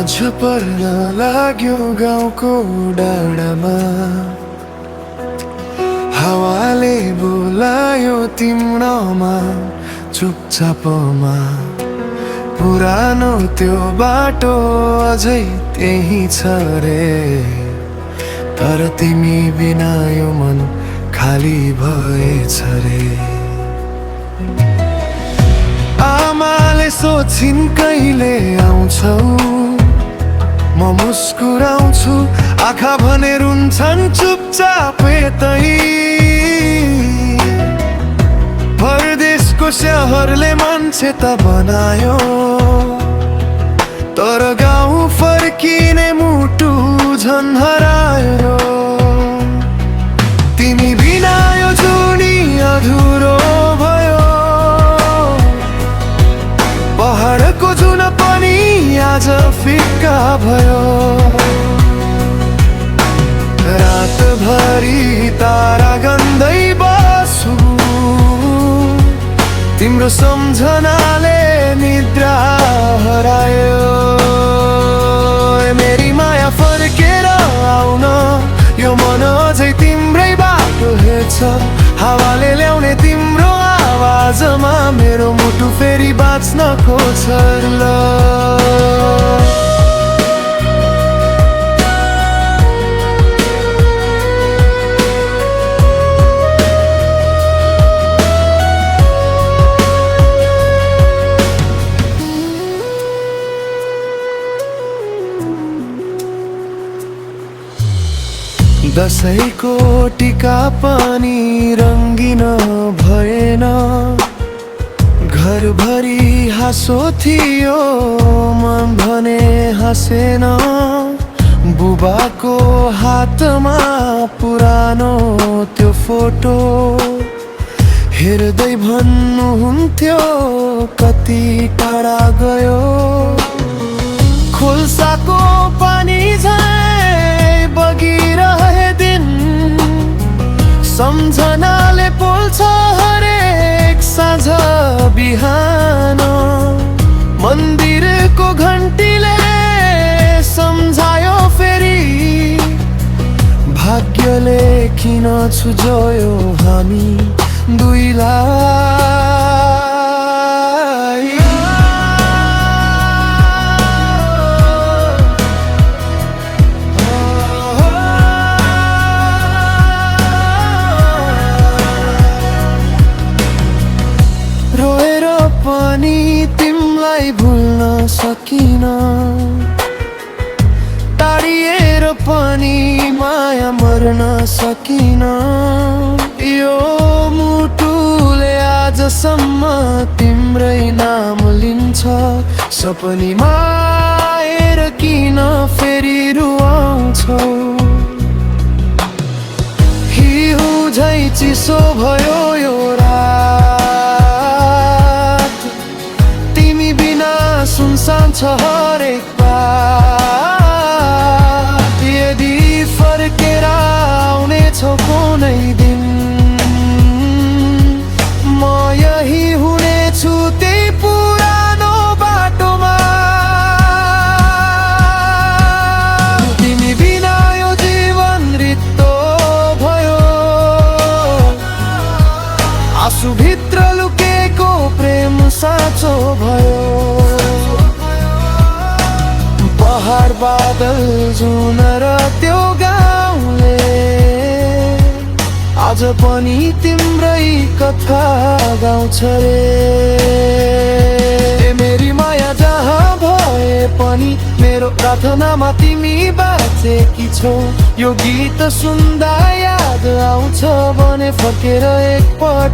साँझ पर्न लाग्यो गाउँको डाँडामा, हावाले बोलायो तिम्रोमा चुपचापमा। पुरानो त्यो बाटो अझै त्यही छ रे, तर तिमी बिना यो मन खाली भएछ रे। आमाले सोचिन् कहिले आउँछौ, म मुस्कुराउँछु, आँखा भने रुन्छन् चुपचाप यतै। परदेशको शहरले मान्छे त बनायो, तर गाउँ फर्किने मुटु झन् हरायो। तिमी बिना यो जुनी अधुरो भयो, पहाडको जुन पनि आज फिक्का भयो। रातभरि तारा गन्दै बस्छु, तिम्रो सम्झनाले निद्रा हरायो। मेरी माया फर्केर आउन, यो मन अझै तिम्रै बाटो हेर्छ। हावाले ल्याउने तिम्रो आवाजमा मेरो मुटु फेरि बाँच्न खोज्छ ल। दसैँको टिका पनि रङ्गिन भएन, घरभरि हाँसो थियो मन भने हाँसेन। बुबाको हातमा पुरानो त्यो फोटो हेर्दै भन्नुहुन्थ्यो कति टाढा गयो। खोल्साको पानी झैँ बगिरहे दिन, सम्झनाले पोल्छ हरेक साँझ बिहान। मन्दिरको घन्टीले सम्झायो फेरि, भाग्यले किन छुजोयो हामी दुईलाई। रोएर पनि तिमीलाई भुल्न सकिन, टाढिएर पनि माया मर्न सकिन। यो मुटुले आजसम्म तिम्रै नाम लिन्छ, सपनीमा आएर किन फेरि रुवाउँछौ। हिउँ झै चिसो भयो यो रात, तिमी बिना सुनसान छ हरेक बात। यदि फर्केर आउनेछौ कुनै दिन, म यही हुनेछु त्यही पुरानो बाटोमा। तिमी बिना यो जीवन रित्तो भयो, आँसुभित्र लुकेको प्रेम साँचो भयो। पहाड बादल जुन र त्यो गाउँले आज पनि तिम्रै कथा गाउँछ रे। मेरी माया जहाँ भए पनि मेरो प्रार्थनामा तिमी बाँचेकी छौ। यो गीत सुन्दा याद आउँछ भने फर्केर एकपल्ट